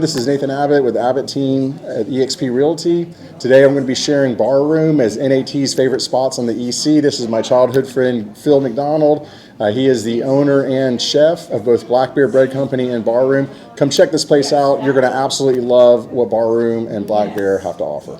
This is Nathan Abbott with the Abbott team at eXp Realty. Today I'm going to be sharing Bar Room as NAT's favorite spots on the EC. This is my childhood friend Phil McDonald. He is the owner and chef of both Black Bear Bread Company and Bar Room. Come check this place out. You're going to absolutely love what Bar Room and Black Bear have to offer.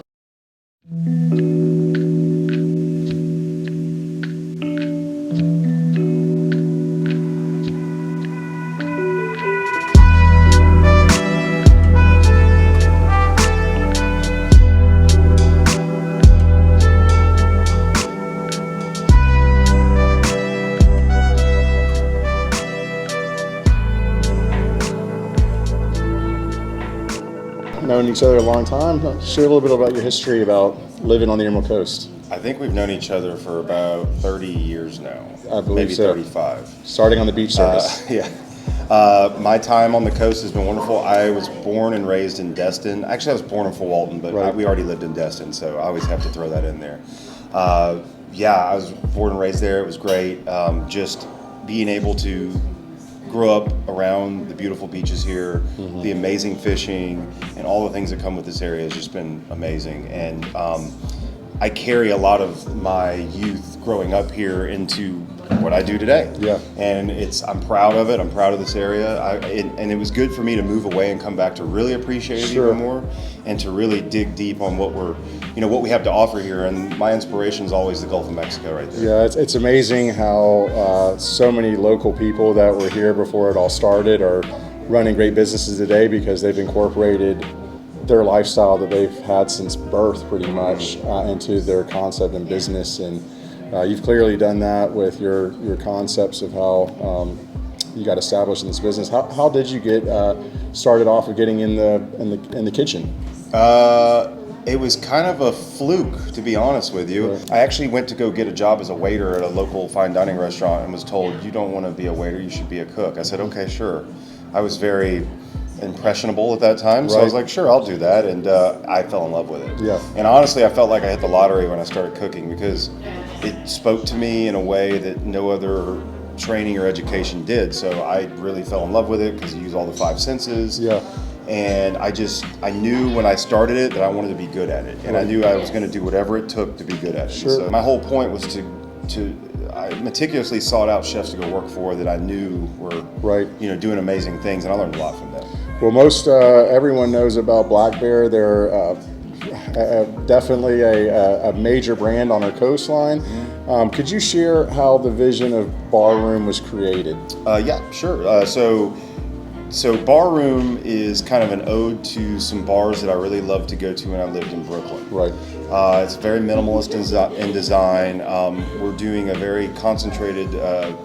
Known each other a long time. Share a little bit about your history about living on the Emerald Coast. I think we've known each other for about 30 years now. I believe maybe so. 35. Starting on the beach service. My time on the coast has been wonderful. I was born and raised in Destin. Actually, I was born in Fort Walton, but we already lived in Destin, so I always have to throw that in there. I was born and raised there. It was great. Just being able to grow up around the beautiful beaches here, the amazing fishing, and all the things that come with this area has just been amazing. And I carry a lot of my youth growing up here into what I do today. Yeah. And I'm proud of it. I'm proud of this area. And it was good for me to move away and come back to really appreciate it even more, and to really dig deep on what we have to offer here. And my inspiration is always the Gulf of Mexico right there. Yeah, it's amazing how so many local people that were here before it all started are running great businesses today because they've incorporated their lifestyle that they've had since birth pretty much into their concept and business. And you've clearly done that with your concepts of how you got established in this business. How did you get started off of getting in the kitchen? It was kind of a fluke, to be honest with you. Right. I actually went to go get a job as a waiter at a local fine dining restaurant and was told, you don't want to be a waiter, you should be a cook. I said, okay, sure. I was very impressionable at that time, so I was like, sure, I'll do that, and I fell in love with it. Yeah. And honestly, I felt like I hit the lottery when I started cooking because it spoke to me in a way that no other training or education did. So I really fell in love with it because you use all the five senses. Yeah. And I knew when I started it that I wanted to be good at it, and I knew I was going to do whatever it took to be good at it. Sure. So my whole point was I meticulously sought out chefs to go work for that I knew were doing amazing things, and I learned a lot from them. Well, most everyone knows about Black Bear. They're definitely a major brand on our coastline. Could you share how the vision of Bar Room was created? Yeah, sure. So Bar Room is kind of an ode to some bars that I really loved to go to when I lived in Brooklyn. Right. It's very minimalist in design. We're doing a very concentrated,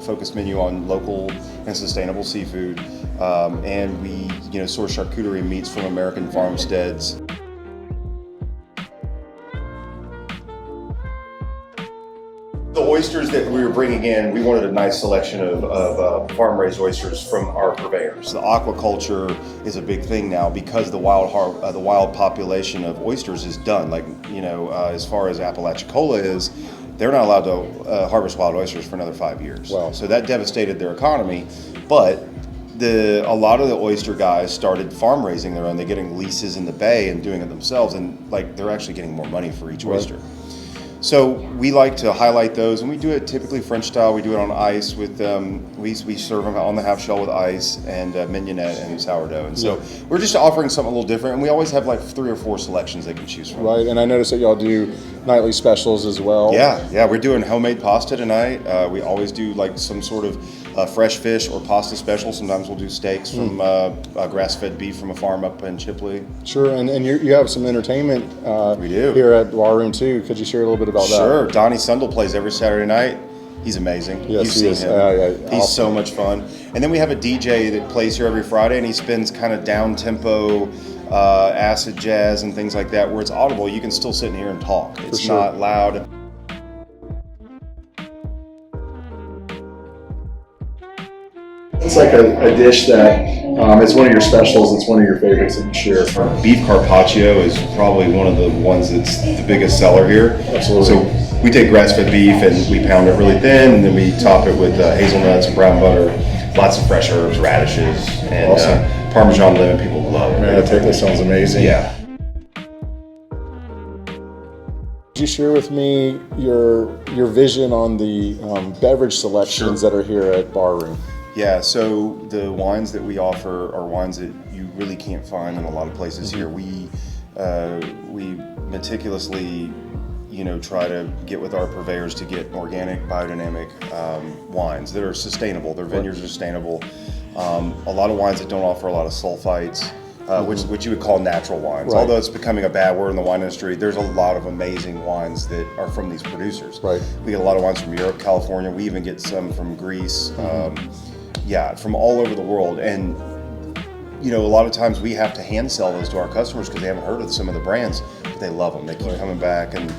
focused menu on local and sustainable seafood, and we source charcuterie meats from American farmsteads. The oysters that we were bringing in, we wanted a nice selection of farm-raised oysters from our purveyors. The aquaculture is a big thing now because the wild population of oysters is done. As far as Apalachicola is, they're not allowed to harvest wild oysters for another 5 years. Wow. So that devastated their economy. But a lot of the oyster guys started farm raising their own. They're getting leases in the bay and doing it themselves, and they're actually getting more money for each oyster. So we like to highlight those, and we do it typically French style. We do it on ice with we serve them on the half shell with ice and mignonette and sourdough. And so we're just offering something a little different, and we always have 3 or 4 selections they can choose from. Right, and I noticed that y'all do nightly specials as well. Yeah, we're doing homemade pasta tonight. We always do some sort of fresh fish or pasta special. Sometimes we'll do steaks from grass-fed beef from a farm up in Chipley. Sure, and you have some entertainment we do here at Bar Room too. Could you share a little bit about that? Sure. Donnie Sundell plays every Saturday night. He's amazing. Yes, You've seen him. He's so much fun. And then we have a DJ that plays here every Friday, and he spins kind of down-tempo acid jazz and things like that where it's audible. You can still sit in here and talk. It's not loud. It's like a dish that it's one of your specials. It's one of your favorites that you share. Beef carpaccio is probably one of the ones that's the biggest seller here. Absolutely. So we take grass-fed beef and we pound it really thin, and then we top it with hazelnuts and brown butter, lots of fresh herbs, radishes, and Parmesan lemon, people love it. Man, that sounds amazing. Yeah. Could you share with me your vision on the beverage selections that are here at Barroom? Yeah, so the wines that we offer are wines that you really can't find in a lot of places here. We meticulously, try to get with our purveyors to get organic, biodynamic wines that are sustainable. Their vineyards are sustainable. A lot of wines that don't offer a lot of sulfites. Which you would call natural wines. Right. Although it's becoming a bad word in the wine industry, there's a lot of amazing wines that are from these producers. Right. We get a lot of wines from Europe, California. We even get some from Greece. From all over the world. And a lot of times we have to hand sell those to our customers because they haven't heard of some of the brands, but they love them. They keep coming back, and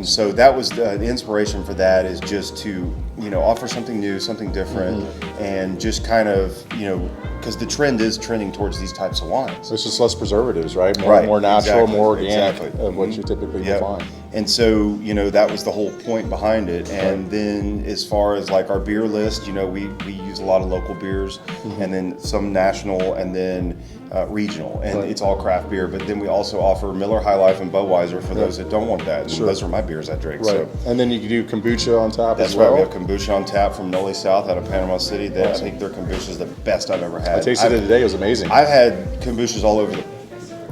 so that was the inspiration for that, is just to offer something new, something different, and just kind of because the trend is trending towards these types of wines. It's just less preservatives, right? Right, More natural, exactly, more organic exactly. of what you typically Yep. will find. And so, that was the whole point behind it. And then as far as like our beer list, we use a lot of local beers, and then some national, and then regional, and it's all craft beer. But then we also offer Miller High Life and Budweiser for those that don't want that. And those are my beers I drink. Right. So And then you can do kombucha on top that's as well. right. We have kombucha on tap from Noli South out of Panama City. I think their kombucha is the best I've ever had. I tasted it today. It was amazing. I've had kombuchas all over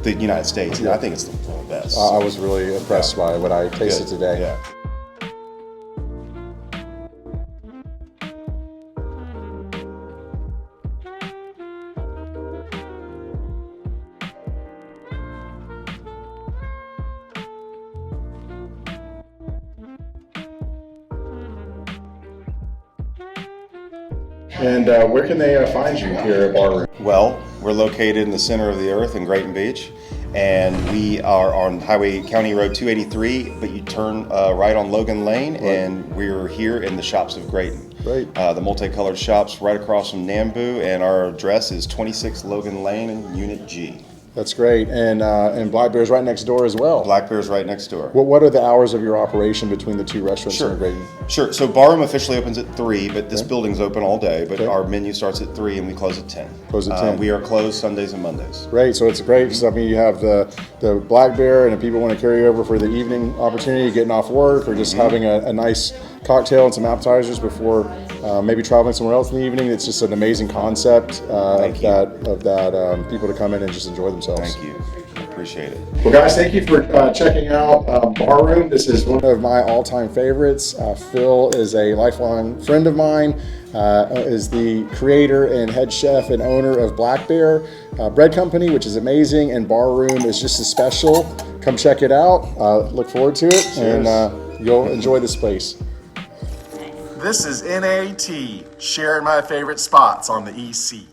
the United States, and I think it's the best. I was really impressed by what I tasted today. Yeah. And where can they find you here at Barroom? Well, we're located in the center of the earth in Grayton Beach, and we are on County Road 283, but you turn right on Logan Lane, and we're here in the shops of Grayton. Great. The multicolored shops right across from Nambu, and our address is 26 Logan Lane in Unit G. That's great. And Black Bear's right next door as well. Black Bear's right next door. What are the hours of your operation between the two restaurants here in Grayton? Sure. So Barroom officially opens at 3, but this building's open all day. But our menu starts at 3 and we close at 10. Close at 10. We are closed Sundays and Mondays. Great. So it's great because you have the Black Bear, and if people want to carry over for the evening opportunity, getting off work, or just having a nice cocktail and some appetizers before maybe traveling somewhere else in the evening. It's just an amazing concept of that people to come in and just enjoy themselves. Thank you. Appreciate it. Well, guys, thank you for checking out Barroom. This is one of my all-time favorites. Phil is a lifelong friend of mine, is the creator and head chef and owner of Black Bear Bread Company, which is amazing, and Barroom is just as special. Come check it out. Look forward to it. Cheers. And you'll enjoy this place. This is NAT, sharing my favorite spots on the EC.